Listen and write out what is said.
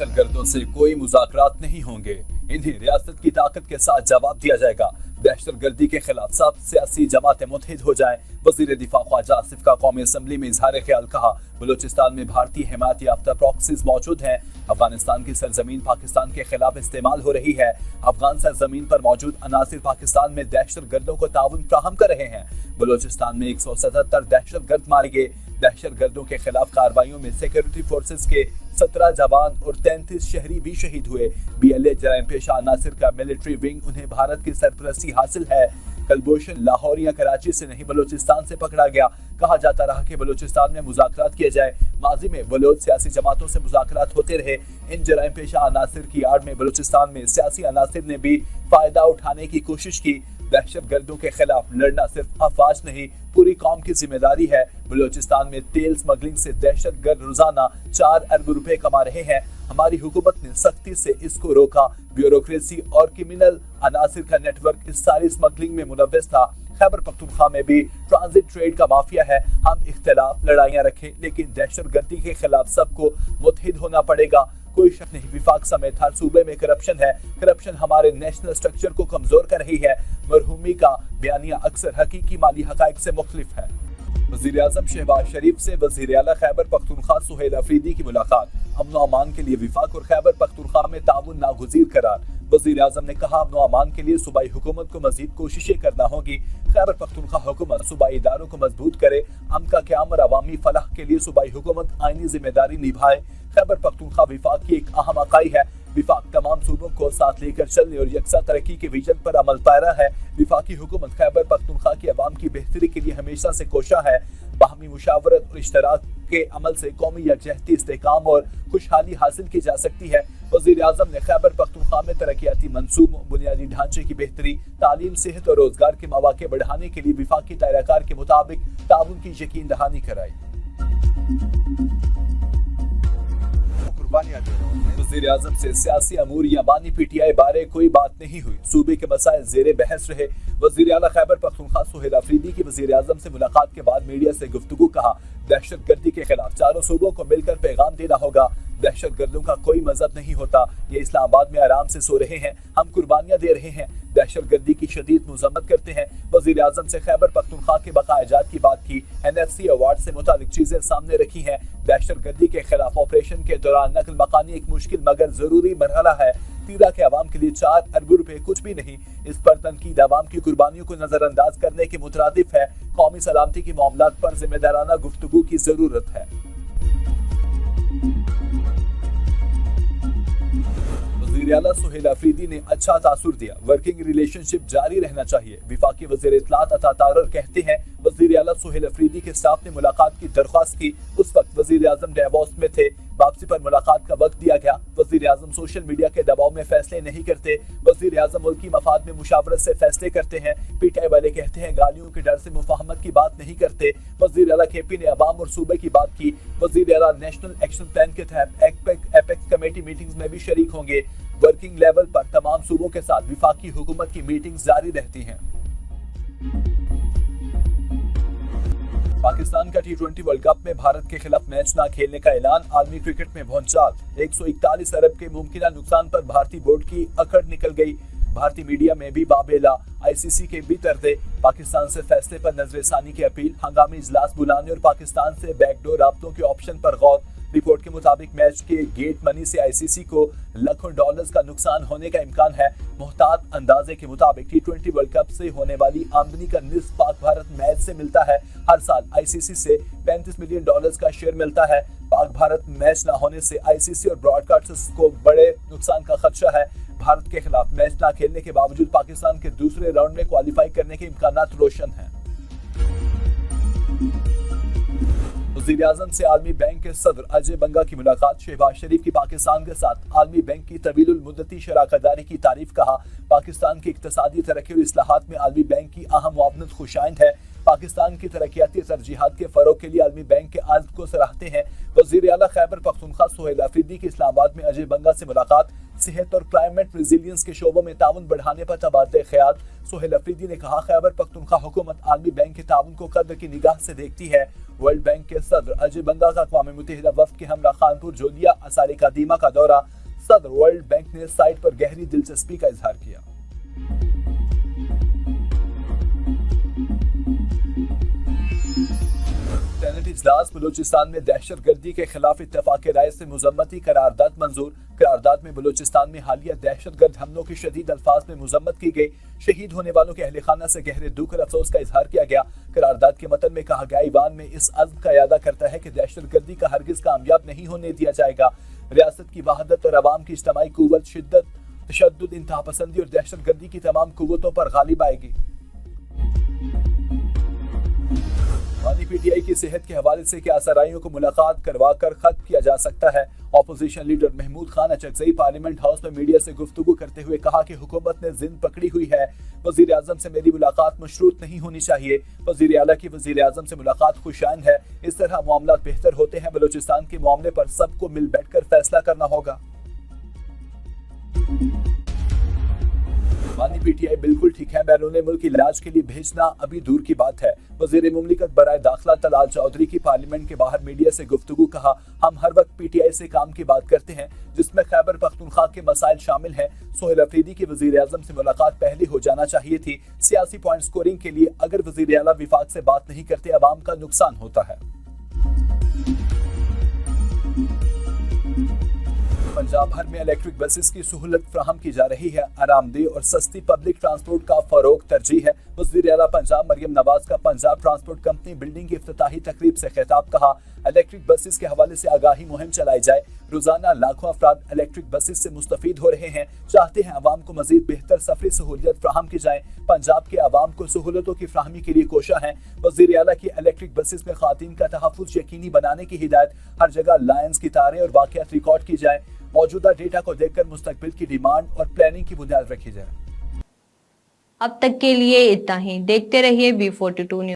دہشت گردوں سے کوئی مذاکرات نہیں ہوں گے، انہیں ریاست کی طاقت کے ساتھ جواب دیا جائے گا۔ دہشت گردی کے خلاف سب سیاسی جماعتیں متحد ہو جائیں، وزیر دفاع خواجہ آصف کا قومی اسمبلی میں اظہار خیال۔ کہا بلوچستان میں بھارتی حمایت یافتہ پراکسیز موجود ہیں، افغانستان کی سرزمین پاکستان کے خلاف استعمال ہو رہی ہے، افغان سرزمین پر موجود عناصر پاکستان میں دہشت گردوں کو تعاون فراہم کر رہے ہیں۔ بلوچستان میں 177 دہشت گرد مارے گئے۔ دہشت گردوں کے خلاف کارروائیوں میں سیکورٹی فورسز کے 17 جوان اور 33 شہری بھی شہید ہوئے۔ BLA جرائم پیشہ عناصر کا ملٹری ونگ، انہیں بھارت کی سرپرستی حاصل ہے۔ کلبھوشن لاہور یا کراچی سے نہیں بلوچستان سے پکڑا گیا۔ کہا جاتا رہا کہ بلوچستان میں مذاکرات کیے جائے، ماضی میں بلوچ سیاسی جماعتوں سے مذاکرات ہوتے رہے۔ ان جرائم پیشہ عناصر کی آڑ میں بلوچستان میں سیاسی عناصر نے بھی فائدہ اٹھانے کی کوشش کی۔ دہشت گردوں کے خلاف لڑنا صرف افواج نہیں، پوری قوم کی ذمہ داری ہے۔ بلوچستان میں تیل سمگلنگ سے دہشت گرد روزانہ 4 ارب روپے کما رہے ہیں۔ ہماری حکومت نے سختی سے اس کو روکا۔ بیوروکریسی اور کرمنل عناصر کا نیٹ ورک اس ساری سمگلنگ میں ملوث تھا۔ خیبر پختونخوا میں بھی ٹرانزٹ ٹریڈ کا مافیا ہے۔ ہم اختلاف لڑائیاں رکھیں، لیکن دہشت گردی کے خلاف سب کو متحد ہونا پڑے گا۔ کوئی شک نہیں، وفاق سمیت ہر صوبے میں کرپشن ہے۔ کرپشن ہمارے نیشنل سٹرکچر کو کمزور کر رہی ہے۔ مرحومی کا بیانیہ اکثر حقیقی مالی حقائق سے مختلف ہے۔ وزیر اعظم شہباز شریف سے وزیر اعلیٰ خیبر پختونخوا سہیل افریدی کی ملاقات۔ امن و امان کے لیے وفاق اور خیبر پختونخوا میں تعاون ناگزیر قرار۔ وزیر اعظم نے کہا امن و امان کے لیے صوبائی حکومت کو مزید کوششیں کرنا ہوگی۔ خیبر پختونخوا حکومت صوبائی اداروں کو مضبوط کرے، امن کا قیام اور عوامی فلاح کے لیے صوبائی حکومت آئینی ذمہ داری نبھائے۔ خیبر پختونخوا وفاق کی ایک اہم اکائی ہے۔ وفاق تمام صوبوں کو ساتھ لے کر چلنے اور یکساں ترقی کے ویژن پر عمل پیرا ہے۔ وفاقی حکومت خیبر پختونخوا کی عوام کی بہتری کے لیے ہمیشہ سے کوشاں ہے۔ باہمی مشاورت اور اشتراک کے عمل سے قومی یکجہتی، استحکام اور خوشحالی حاصل کی جا سکتی ہے۔ وزیر اعظم نے خیبر پختونخوا میں ترقیاتی منصوبوں، بنیادی ڈھانچے کی بہتری، تعلیم، صحت اور روزگار کے مواقع بڑھانے کے لیے وفاقی دائرہ کار کے مطابق تعاون کی یقین دہانی کرائی۔ وزیر اعظم سے سیاسی امور یا بانی PTI بارے کوئی بات نہیں ہوئی، صوبے کے مسائل زیر بحث رہے۔ وزیر اعلیٰ خیبر پختونخوا سہیل افریدی کی وزیر اعظم سے ملاقات کے بعد میڈیا سے گفتگو۔ کہا دہشت گردی کے خلاف چاروں صوبوں کو مل کر پیغام دینا ہوگا۔ دہشت گردوں کا کوئی مذہب نہیں ہوتا، یہ اسلام آباد میں آرام سے سو رہے ہیں، ہم قربانیاں دے رہے ہیں، دہشت گردی کی شدید مذمت کرتے ہیں۔ وزیر اعظم سے خیبر پختونخوا کے بقاء جات کی بات کی۔ NFC ایوارڈ سے متعلق چیزیں سامنے رکھی ہیں۔ دہشت گردی کے خلاف آپریشن کے دوران نقل مکانی ایک مشکل مگر ضروری مرحلہ ہے۔ تیرا کے عوام کے لیے 4 ارب روپے کچھ بھی نہیں۔ اس پر تنقید عوام کی قربانیوں کو نظر انداز کرنے کے مترادف ہے۔ قومی سلامتی کے معاملات پر ذمہ دارانہ گفتگو کی ضرورت ہے۔ وزیر اعلیٰ سہیل افریدی نے اچھا تاثر دیا، ورکنگ ریلیشن شپ جاری رہنا چاہیے۔ وفاقی وزیر اطلاعات عطا تارر کہتے ہیں وزیر اعلیٰ سہیل افریدی کے اسٹاف نے ملاقات کی درخواست کی، اس وقت وزیر اعظم ڈیووس میں تھے، واپسی پر ملاقات کا وقت دیا گیا۔ وزیر اعظم سوشل میڈیا کے دباؤ میں فیصلے نہیں کرتے، وزیر اعظم ملکی مفاد میں مشاورت سے فیصلے کرتے ہیں۔ PTI والے کہتے ہیں گالیوں کے ڈر سے مفاہمت کی بات نہیں کرتے۔ وزیر اعلیٰ KP نے عوام اور صوبے کی بات کی۔ وزیر اعلیٰ نیشنل ایکشن پلان کے تحت ایپیکس کمیٹی میٹنگز میں بھی شریک ہوں گے۔ ورکنگ لیول پر تمام صوبوں کے ساتھ وفاقی حکومت کی میٹنگز جاری رہتی ہیں۔ پاکستان کا T20 ورلڈ کپ میں بھارت کے خلاف میچ نہ کھیلنے کا اعلان۔ عالمی کرکٹ میں بھونچال، 141 ارب کے ممکنہ نقصان پر بھارتی بورڈ کی اکڑ نکل گئی۔ بھارتی میڈیا میں بھی بابیلا، ICC کے بھی طردے، پاکستان سے فیصلے پر نظر ثانی کی اپیل، ہنگامی اجلاس بلانے اور پاکستان سے بیک ڈور رابطوں کے آپشن پر غور۔ رپورٹ کے مطابق میچ کے گیٹ منی سے ICC کو لاکھوں ڈالرز کا نقصان ہونے کا امکان ہے۔ محتاط اندازے کے مطابق T20 ورلڈ کپ سے ہونے والی آمدنی کا نصف پاک بھارت میچ سے ملتا ہے۔ ہر سال ICC سے $35 ملین کا شیئر ملتا ہے۔ پاک بھارت میچ نہ ہونے سے ICC اور براڈ کاسٹرز کو بڑے نقصان کا خدشہ ہے۔ بھارت کے خلاف میچ نہ کھیلنے کے باوجود پاکستان کے دوسرے راؤنڈ میں کوالیفائی کرنے کے امکانات روشن ہیں۔ وزیر اعظم سے عالمی بینک کے صدر اجے بنگا کی ملاقات۔ شہباز شریف کی پاکستان کے ساتھ عالمی بینک کی طویل المدتی شراکت داری کی تعریف۔ کہا پاکستان کی اقتصادی ترقی اور اصلاحات میں عالمی بینک کی اہم معاونت خوشائند ہے۔ پاکستان کی ترقیاتی ترجیحات کے فروغ کے لیے عالمی بینک کے عزم کو سراہتے ہیں۔ وزیر اعلیٰ خیبر پختونخوا سہیل افریدی کی اسلام آباد میں اجے بنگا سے ملاقات۔ صحت اور کلائمیٹ ریزیلینس کے شعبوں میں تعاون بڑھانے پر تبادلہ خیال۔ سہیل افریدی نے کہا خیبر پختونخوا حکومت عالمی بینک کے تعاون کو قدر کی نگاہ سے دیکھتی ہے ورلڈ بینک کے صدر اجے بنگا کا اقوام متحدہ وفد کے ہمراہ خانپور جولیا اساری قدیمہ کا دورہ، صدر ورلڈ بینک نے سائٹ پر گہری دلچسپی کا اظہار کیا۔ سینیٹ اجلاس بلوچستان میں دہشت گردی کے خلاف اتفاق رائے سے مذمتی قرارداد منظور۔ قرارداد میں بلوچستان میں حالیہ دہشت گرد حملوں کی شدید الفاظ میں مذمت کی گئی، شہید ہونے والوں کے اہل خانہ سے گہرے دکھ اور افسوس کا اظہار کیا گیا۔ قرارداد کے متن میں کہا گیا ایوان میں اس عزم کا اعادہ کرتا ہے کہ دہشت گردی کا ہرگز کامیاب نہیں ہونے دیا جائے گا۔ ریاست کی وحدت اور عوام کی اجتماعی قوت شدت، تشدد، انتہا پسندی اور دہشت گردی کی تمام قوتوں پر غالب آئے گی۔ پی ٹی آئی کی صحت کے حوالے سے کیا سرائیوں کو ملاقات کروا کر ختم کیا جا سکتا ہے؟ Opposition leader Mahmood Khan Achakzai parliament house میں میڈیا سے گفتگو کرتے ہوئے کہا کہ حکومت نے ضد پکڑی ہوئی ہے، وزیر اعظم سے میری ملاقات مشروط نہیں ہونی چاہیے۔ وزیر اعلیٰ کی وزیر اعظم سے ملاقات خوشائند ہے، اس طرح معاملات بہتر ہوتے ہیں۔ بلوچستان کے معاملے پر سب کو مل بیٹھ کر فیصلہ کرنا ہوگا۔ پی ٹی آئی بالکل ٹھیک ہے، بیرون ملک علاج کے لیے بھیجنا ابھی دور کی بات ہے۔ وزیر مملکت برائے داخلہ طلال چودھری کی پارلیمنٹ کے باہر میڈیا سے گفتگو کہا، ہم ہر وقت پی ٹی آئی سے کام کی بات کرتے ہیں جس میں خیبر پختونخوا کے مسائل شامل ہیں۔ سہیل افریدی کی وزیر اعظم سے ملاقات پہلے ہو جانا چاہیے تھی۔ سیاسی پوائنٹ سکورنگ کے لیے اگر وزیر اعلیٰ وفاق سے بات نہیں کرتے عوام کا نقصان ہوتا ہے۔ پنجاب بھر میں الیکٹرک بسز کی سہولت فراہم کی جا رہی ہے، آرام دہ اور سستی پبلک ٹرانسپورٹ کا فروغ ترجیح ہے۔ وزیر اعلیٰ پنجاب مریم نواز کا پنجاب ٹرانسپورٹ کمپنی بلڈنگ کی افتتاحی تقریب سے خطاب، کہا الیکٹرک بسز کے حوالے سے آگاہی مہم چلائی جائے، روزانہ لاکھوں افراد الیکٹرک بسز سے مستفید ہو رہے ہیں، چاہتے ہیں عوام کو مزید بہتر سفری سہولیت فراہم کی جائیں، پنجاب کے عوام کو سہولتوں کی فراہمی کے لیے کوشاں ہیں۔ وزیر اعلیٰ کی الیکٹرک بسز میں خواتین کا تحفظ یقینی بنانے کی ہدایت، ہر جگہ لائنز کی تاریں اور واقعات ریکارڈ کی جائیں، موجودہ ڈیٹا کو دیکھ کر مستقبل کی ڈیمانڈ اور پلاننگ کی بنیاد رکھی جائے۔ اب تک کے لیے اتنا ہی، دیکھتے رہیے B42 نیوز۔